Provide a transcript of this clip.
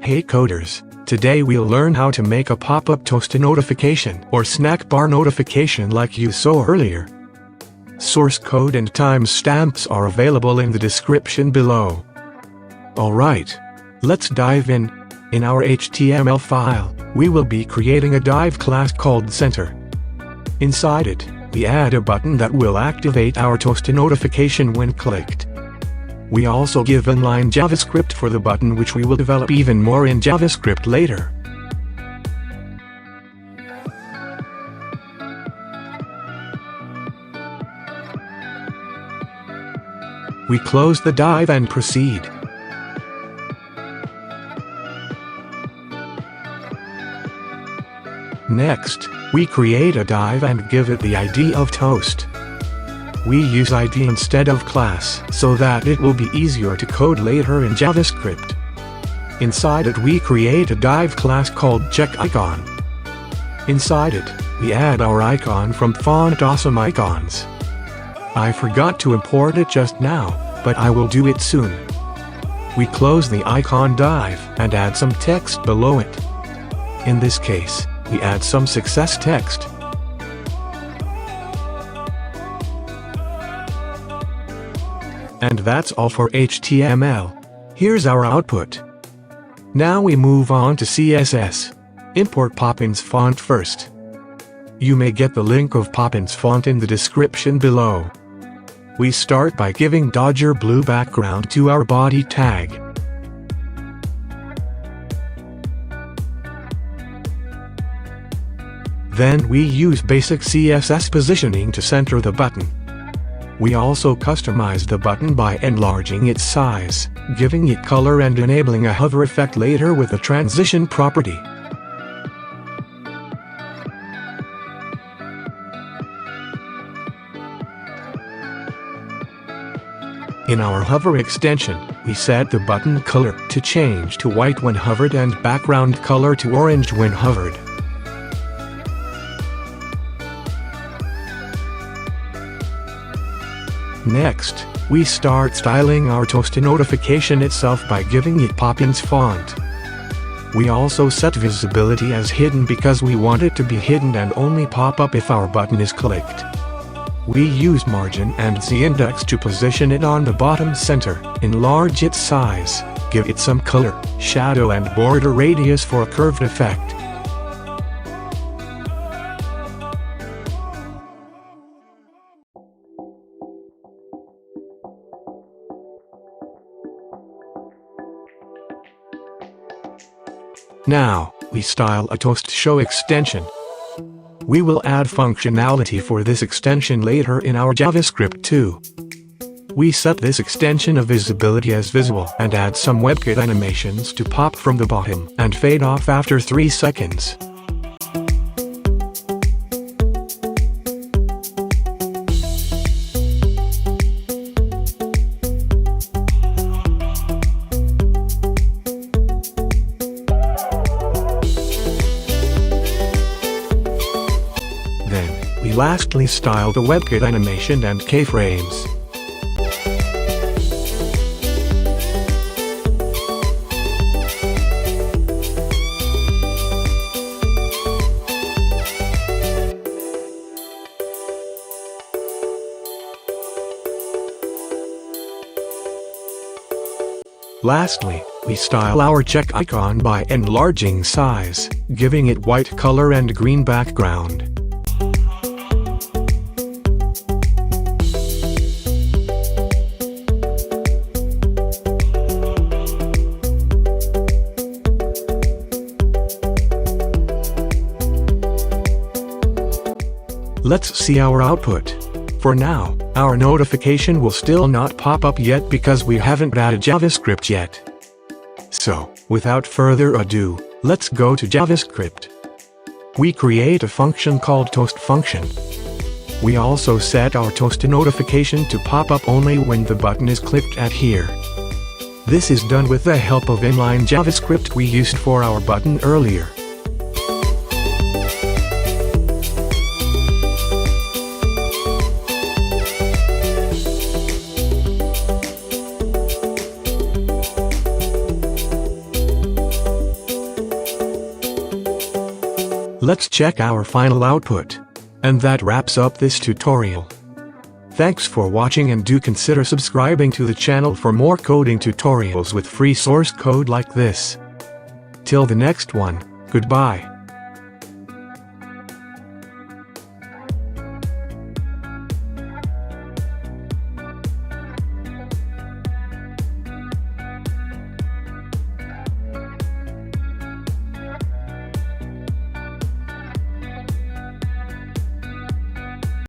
Hey coders, today we'll learn how to make a pop-up toast notification or snack bar notification like you saw earlier. Source code and timestamps are available in the description below. Alright, let's dive in. In our HTML file, we will be creating a div class called Center. Inside it, we add a button that will activate our toast notification when clicked. We also give inline JavaScript for the button, which we will develop even more in JavaScript later. We close the div and proceed. Next, we create a div and give it the ID of toast. We use ID instead of class so that it will be easier to code later in JavaScript. Inside it we create a div class called checkIcon. Inside it, we add our icon from Font Awesome Icons. I forgot to import it just now, but I will do it soon. We close the icon div and add some text below it. In this case, we add some success text. And that's all for HTML. Here's our output. Now we move on to CSS. Import Poppins font first. You may get the link of Poppins font in the description below. We start by giving Dodger blue background to our body tag. Then we use basic CSS positioning to center the button. We also customize the button by enlarging its size, giving it color and enabling a hover effect later with a transition property. In our hover extension, we set the button color to change to white when hovered and background color to orange when hovered. Next, we start styling our toast notification itself by giving it Poppins font. We also set visibility as hidden because we want it to be hidden and only pop up if our button is clicked. We use margin and z-index to position it on the bottom center, enlarge its size, give it some color, shadow and border radius for a curved effect. Now, we style a toast show extension. We will add functionality for this extension later in our JavaScript too. We set this extension of visibility as visible and add some WebKit animations to pop from the bottom and fade off after 3 seconds. We lastly style the WebKit animation and keyframes. Lastly, we style our check icon by enlarging size, giving it white color and green background. Let's see our output. For now, our notification will still not pop up yet because we haven't added JavaScript yet. So, without further ado, let's go to JavaScript. We create a function called toast function. We also set our toast notification to pop up only when the button is clicked at here. This is done with the help of inline JavaScript we used for our button earlier. Let's check our final output. And that wraps up this tutorial. Thanks for watching, and do consider subscribing to the channel for more coding tutorials with free source code like this. Till the next one, goodbye.